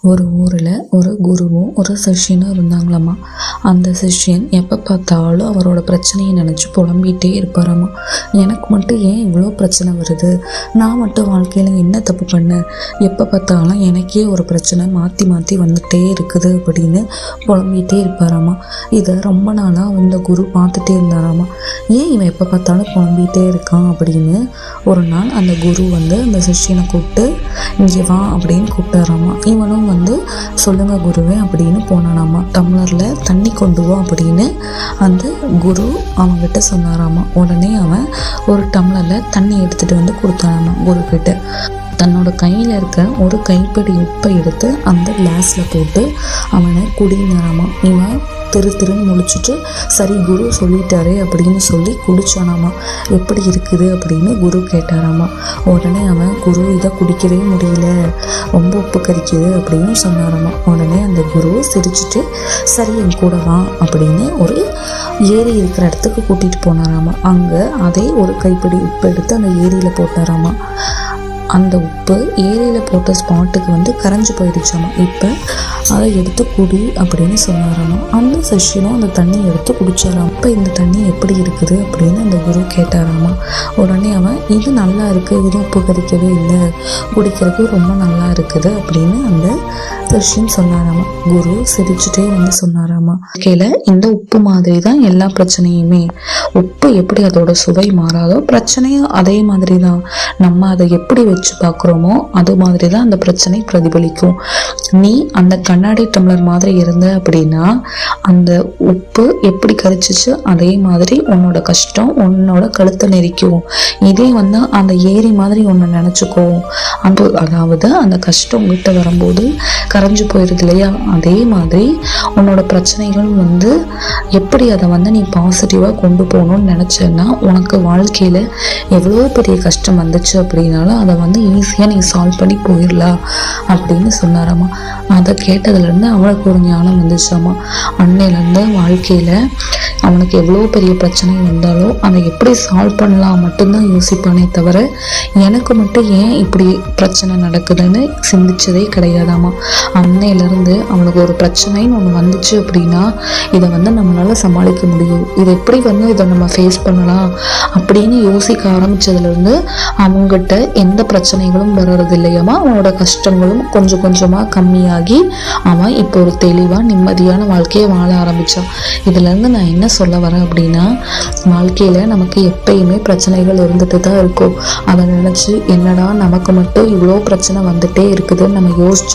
ஒரு ஊரில் ஒரு குருவும் ஒரு சிஷ்யனும் இருந்தாங்களாம்மா. அந்த சிஷ்யன் எப்போ பார்த்தாலும் அவரோட பிரச்சனையை நினச்சி புலம்பிகிட்டே இருப்பாராம்மா. எனக்கு மட்டும் ஏன் இவ்வளோ பிரச்சனை வருது, நான் மட்டும் வாழ்க்கையில் என்ன தப்பு பண்ணேன், எப்போ பார்த்தாலும் எனக்கே ஒரு பிரச்சனை மாற்றி மாற்றி வந்துகிட்டே இருக்குது அப்படின்னு புலம்பிகிட்டே இருப்பாராம்மா. இதை ரொம்ப நாளாக அந்த குரு பார்த்துட்டே இருந்தாராம்மா. ஏன் இவன் எப்போ பார்த்தாலும் புலம்பிகிட்டே இருக்கான் அப்படின்னு ஒரு நாள் அந்த குரு அந்த சிஷ்யனை கூப்பிட்டு இங்கே வா அப்படின்னு கூப்பிட்டாராம்மா. இவனும் சொல்லுங்க குருவே அப்படின்னு போனானாமா. டம்ளரில் தண்ணி கொண்டு வா அப்படின்னு அந்த குரு அவன்கிட்ட சொன்னாராமா. உடனே அவன் ஒரு டம்ளரில் தண்ணி எடுத்துகிட்டு கொடுத்தானாமா குரு கிட்ட. தன்னோட கையில் இருக்க ஒரு கைப்பிடி உப்பை எடுத்து அந்த கிளாஸில் போட்டு அவனை குடினாராமா. இவன் திருன்னு முழிச்சிட்டு சரி குரு சொல்லிட்டாரே அப்படின்னு சொல்லி குடிச்சானாமா. எப்படி இருக்குது அப்படின்னு குரு கேட்டாராமா. உடனே அவன் குரு இதை குடிக்கவே முடியல, ரொம்ப உப்பு கரிக்குது அப்படின்னு சொன்னாராமா. உடனே அந்த குரு சிரிச்சுட்டு சரி என் கூட வா அப்படின்னு ஒரு ஏரி இருக்கிற இடத்துக்கு கூட்டிகிட்டு போனாராமா. அங்கே அதே ஒரு கைப்பிடி உப்பு எடுத்து அந்த ஏரியில் போட்டாராமா. அந்த உப்பு ஏரியில் போட்ட ஸ்பாட்டுக்கு கரைஞ்சி போயிடுச்சாமா. இப்போ அதை எடுத்து குடி அப்படின்னு சொன்னாராமா. அந்த சிஷ்யனும் அந்த தண்ணி எடுத்து குடிச்சாராம். இப்போ இந்த தண்ணி எப்படி இருக்குது அப்படின்னு அந்த குரு கேட்டாராமா. உடனே அவன் இது நல்லா இருக்குது, இது உப்பு கரிக்கவே இல்லை, குடிக்கிறதுக்கு ரொம்ப நல்லா இருக்குது அப்படின்னு அந்த சிஷ்யன் சொன்னாராமா. குரு சிரிச்சுட்டே சொன்னாராமா, கேள இந்த உப்பு மாதிரி தான் எல்லா பிரச்சனையுமே. உப்பு எப்படி அதோட சுவை மாறாதோ பிரச்சனையும் அதே மாதிரி தான். நம்ம அதை எப்படி வச்சு பார்க்குறோமோ அது மாதிரி தான் அந்த பிரச்சனை பிரதிபலிக்கும். நீ அந்த கண்ணாடி டம்ளர் மாதிரி இருந்த அப்படின்னா அந்த உப்பு எப்படி கரிச்சிச்சு அதே மாதிரி உன்னோட கஷ்டம் உன்னோட கழுத்தை நெரிக்கும். இதே அந்த ஏரி மாதிரி ஒன்று நினச்சிக்கோ. அதாவது அந்த கஷ்டம் உங்ககிட்ட வரும்போது கரைஞ்சு போயிடுது இல்லையா, அதே மாதிரி உன்னோட பிரச்சனைகள் எப்படி அதை நீ பாசிட்டிவாக கொண்டு போகணும்னு நினச்சேன்னா உனக்கு வாழ்க்கையில் எவ்வளோ பெரிய கஷ்டம் வந்துச்சு அப்படின்னாலும் அதை ஈஸியாக நீ சால்வ் பண்ணி போயிடலாம் அப்படின்னு சொன்னாராமா. அதை கேட்டதுலேருந்து அவனுக்கு ஒரு ஞானம் வந்துச்சாமா. அன்னையிலேருந்து வாழ்க்கையில் அவனுக்கு எவ்வளோ பெரிய பிரச்சனை வந்தாலும் அதை எப்படி சால்வ் பண்ணலாம் மட்டும்தான் யோசிப்பானே தவிர எனக்கு மட்டும் ஏன் இப்படி பிரச்சனை நடக்குதுன்னு சிந்திச்சதே கிடையாதாமா. அன்னையிலேருந்து அவனுக்கு ஒரு பிரச்சனைன்னு ஒன்று வந்துச்சு அப்படின்னா இதை நம்மளால சமாளிக்க முடியும், இதை எப்படி இதை நம்ம ஃபேஸ் பண்ணலாம் அப்படின்னு யோசிக்க ஆரம்பிச்சதுலேருந்து அவங்ககிட்ட எந்த பிரச்சனைகளும் வர்றது இல்லையாமா. அவனோட கஷ்டங்களும் கொஞ்சம் கொஞ்சமாக கம்மியாகி அவன் இப்போ ஒரு தெளிவாக நிம்மதியான வாழ்க்கையை வாழ ஆரம்பித்தான். இதுலேருந்து நான் என்ன சொல்ல வரேன் அப்படின்னா வாழ்க்கையில் நமக்கு எப்பயுமே பிரச்சனைகள் இருந்துட்டு தான் இருக்கும். அதை நினச்சி என்னடா நமக்கு மட்டும் இவ்வளோ பிரச்சனை வந்துட்டே இருக்குதுன்னு நம்ம யோசிச்சு